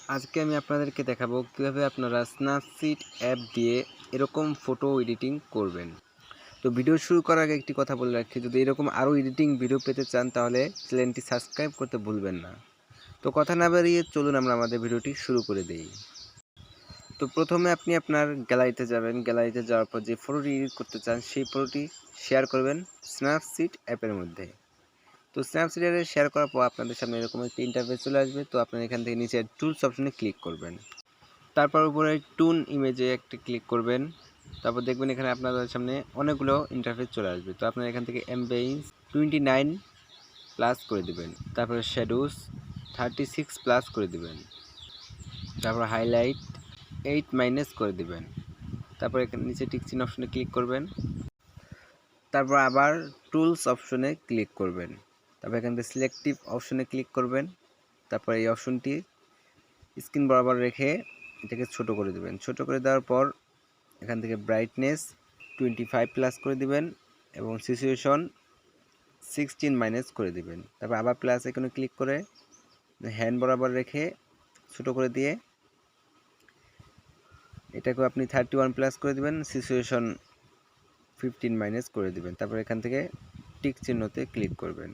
আজকে আমি আপনাদেরকে দেখাবো কিভাবে আপনারা স্ন্যাপসিড অ্যাপ দিয়ে এরকম ফটো এডিটিং করবেন। তো ভিডিও শুরু করার আগে একটি কথা বলে রাখি, যদি এরকম আরও এডিটিং ভিডিও পেতে চান তাহলে চ্যানেলটি সাবস্ক্রাইব করতে ভুলবেন না। তো কথা না বাড়িয়ে চলুন আমরা আমাদের ভিডিওটি শুরু করে দেই। তো প্রথমে আপনি আপনার গ্যালারিতে যাবেন। গ্যালারিতে যাওয়ার পর যে ফটোটি এডিট করতে চান সেই ফটোটি শেয়ার করবেন স্ন্যাপসিড অ্যাপের মধ্যে। তো স্ন্যাপসিডে শেয়ার করার পর আপনাদের সামনে এরকম একটি ইন্টারফেস চলে আসবে। তো আপনারা এখান থেকে নিচে টুলস অপশনে ক্লিক করবেন। তারপর উপরে টুন ইমেজে একটি ক্লিক করবেন। তারপর দেখবেন এখানে আপনাদের সামনে অনেকগুলো ইন্টারফেস চলে আসবে। তো আপনারা এখান থেকে এমবেইস 29 প্লাস করে দিবেন। তারপরে শ্যাডোজ 36 প্লাস করে দিবেন। তারপর হাইলাইট 8 মাইনাস করে দিবেন। তারপর এখানে নিচে টিক চিহ্ন অপশনে ক্লিক করবেন। তারপর আবার টুলস অপশনে ক্লিক করবেন। তারপর এখান থেকে সিলেক্টিভ অপশনে ক্লিক করবেন। তারপর এই অপশনটি স্ক্রিন বরাবর রেখে এটাকে ছোট করে দেবেন। ছোট করে দেওয়ার পর এখান থেকে ব্রাইটনেস 25 প্লাস করে দিবেন এবং সিচুয়েশন 16 মাইনাস করে দিবেন। তারপর আবার প্লাস এখানে ক্লিক করে হ্যান্ড বরাবর রেখে ছোট করে দিয়ে এটাকে আপনি 31 প্লাস করে দিবেন, সিচুয়েশন 15 মাইনাস করে দিবেন। তারপর এখান থেকে টিক চিহ্নতে ক্লিক করবেন।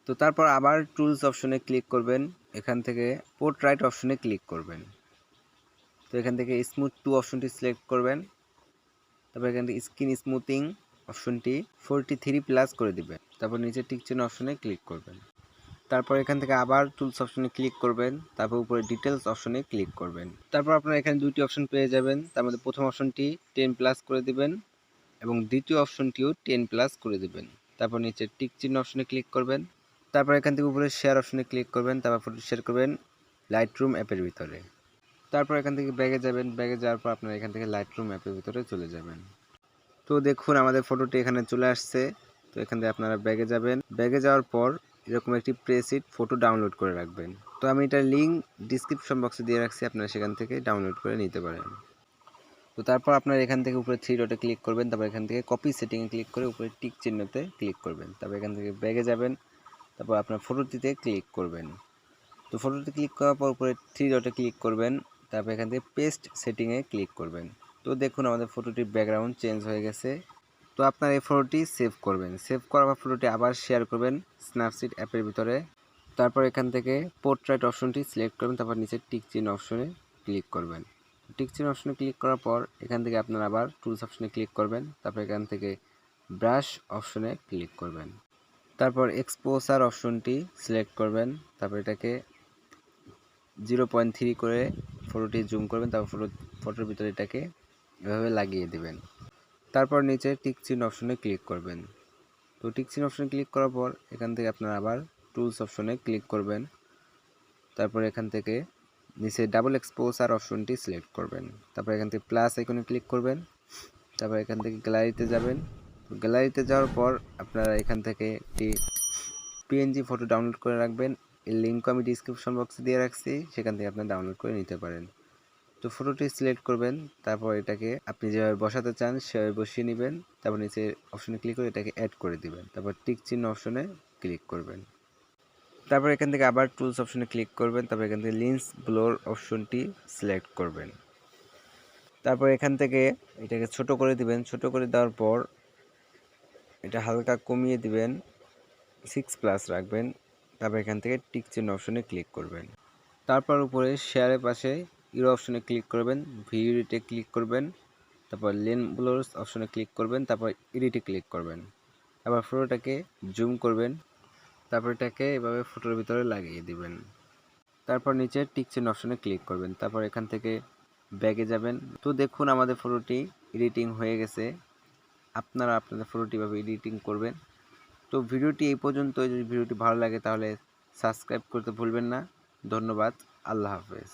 তো তারপর আবার টুলস অপশনে ক্লিক করবেন। এখান থেকে পোর্ট্রেট অপশনে ক্লিক করবেন। তো এখান থেকে স্মুথ টু অপশনটি সিলেক্ট করবেন। তারপর এখান থেকে স্কিন স্মুথিং অপশনটি 43 প্লাস করে দিবেন। তারপর নিচে টিক চিহ্ন অপশনে ক্লিক করবেন। তারপর এখান থেকে আবার টুলস অপশনে ক্লিক করবেন। তারপর উপরে ডিটেলস অপশনে ক্লিক করবেন। তারপর আপনারা এখানে দুইটি অপশন পেয়ে যাবেন। তার মধ্যে প্রথম অপশনটি 10 প্লাস করে দিবেন এবং দ্বিতীয় অপশনটিও 10 প্লাস করে দিবেন। তারপর নিচে টিক চিহ্ন অপশনে ক্লিক করবেন। তারপর এখান থেকে উপরে শেয়ার অপশনে ক্লিক করবেন। তারপর ফটো শেয়ার করবেন লাইটরুম অ্যাপের ভিতরে। তারপর এখান থেকে ব্যাগে যাবেন। ব্যাগে যাওয়ার পর আপনারা এখান থেকে লাইটরুম অ্যাপের ভিতরে চলে যাবেন। তো দেখুন আমাদের ফটোটি এখানে চলে আসছে। তো এখান থেকে আপনারা ব্যাগে যাবেন। ব্যাগে যাওয়ার পর এরকম একটি প্রেসিড ফটো ডাউনলোড করে রাখবেন। তো আমি এটার লিঙ্ক ডিসক্রিপশন বক্সে দিয়ে রাখছি, আপনারা সেখান থেকে ডাউনলোড করে নিতে পারেন। তো তারপর আপনারা এখান থেকে উপরে 3 ডটে ক্লিক করবেন। তারপর এখান থেকে কপি সেটিংয়ে ক্লিক করে উপরে টিক চিহ্নতে ক্লিক করবেন। তারপর এখান থেকে ব্যাগে যাবেন। তারপর আপনার ফটোটিতে ক্লিক করবেন। তো ফটোতে ক্লিক করার পর উপরে 3 ডটে ক্লিক করবেন। তারপর এখান থেকে পেস্ট সেটিংয়ে ক্লিক করবেন। তো দেখুন আমাদের ফটোটির ব্যাকগ্রাউন্ড চেঞ্জ হয়ে গেছে। তো আপনার এই ফটোটি সেভ করবেন। সেভ করার পর ফটোটি আবার শেয়ার করবেন স্ন্যাপসিড অ্যাপের ভিতরে। তারপর এখান থেকে পোর্ট্রেট অপশনটি সিলেক্ট করবেন। তারপর নিচে টিক চিহ্ন অপশনে ক্লিক করবেন। টিক চিহ্ন অপশনে ক্লিক করার পর এখান থেকে আপনারা আবার টুলস অপশনে ক্লিক করবেন। তারপর এখান থেকে ব্রাশ অপশনে ক্লিক করবেন। তারপর এক্সপোজার অপশনটি সিলেক্ট করবেন। তারপর এটাকে 0.3 করে ফটোটি জুম করবেন। তারপর ফটোর ভিতরে এটাকে এভাবে লাগিয়ে দেবেন। তারপর নিচে টিক চিহ্ন অপশনে ক্লিক করবেন। তো টিক চিহ্ন অপশনে ক্লিক করার পর এখান থেকে আপনারা আবার টুলস অপশনে ক্লিক করবেন। তারপর এখান থেকে নিচে ডাবল এক্সপোজার অপশনটি সিলেক্ট করবেন। তারপর এখান থেকে প্লাস আইকনে ক্লিক করবেন। তারপর এখান থেকে গ্যালারিতে যাবেন। গ্যালারিতে যাওয়ার পর আপনারা এখান থেকে একটি পিএনজি ফটো ডাউনলোড করে রাখবেন। এর লিঙ্কও আমি ডিসক্রিপশন বক্সে দিয়ে রাখছি, সেখান থেকে আপনারা ডাউনলোড করে নিতে পারেন। তো ফটোটি সিলেক্ট করবেন। তারপর এটাকে আপনি যেভাবে বসাতে চান সেভাবে বসিয়ে নেবেন। তারপর নিচে অপশনে ক্লিক করে এটাকে অ্যাড করে দিবেন। তারপর টিক চিহ্ন অপশনে ক্লিক করবেন। তারপর এখান থেকে আবার টুলস অপশনে ক্লিক করবেন। তারপর এখান থেকে লেন্স ব্লোর অপশনটি সিলেক্ট করবেন। তারপর এখান থেকে এটাকে ছোট করে দিবেন। ছোট করে দেওয়ার পর এটা হালকা কমিয়ে দিবেন, 6 প্লাস রাখবেন। তারপর এখান থেকে টিক চিহ্ন অপশনে ক্লিক করবেন। তারপর উপরে শেয়ারের পাশে ইরো অপশনে ক্লিক করবেন, ভিডিওতে ক্লিক করবেন। তারপর লেন ব্লোরস অপশনে ক্লিক করবেন। তারপর এডিটে ক্লিক করবেন। তারপর ফটোটাকে জুম করবেন। তারপর এটাকে এভাবে ফটোর ভিতরে লাগিয়ে দিবেন। তারপর নিচে টিক চিহ্ন অপশনে ক্লিক করবেন। তারপর এখান থেকে ব্যাগে যাবেন। তো দেখুন আমাদের ফটোটি এডিটিং হয়ে গেছে। আপনারা আপনাদের ফটোটি এভাবে এডিটিং করবেন। তো ভিডিওটি এই পর্যন্ত। যদি ভিডিওটি ভালো লাগে তাহলে সাবস্ক্রাইব করতে ভুলবেন না। ধন্যবাদ। আল্লাহ হাফেজ।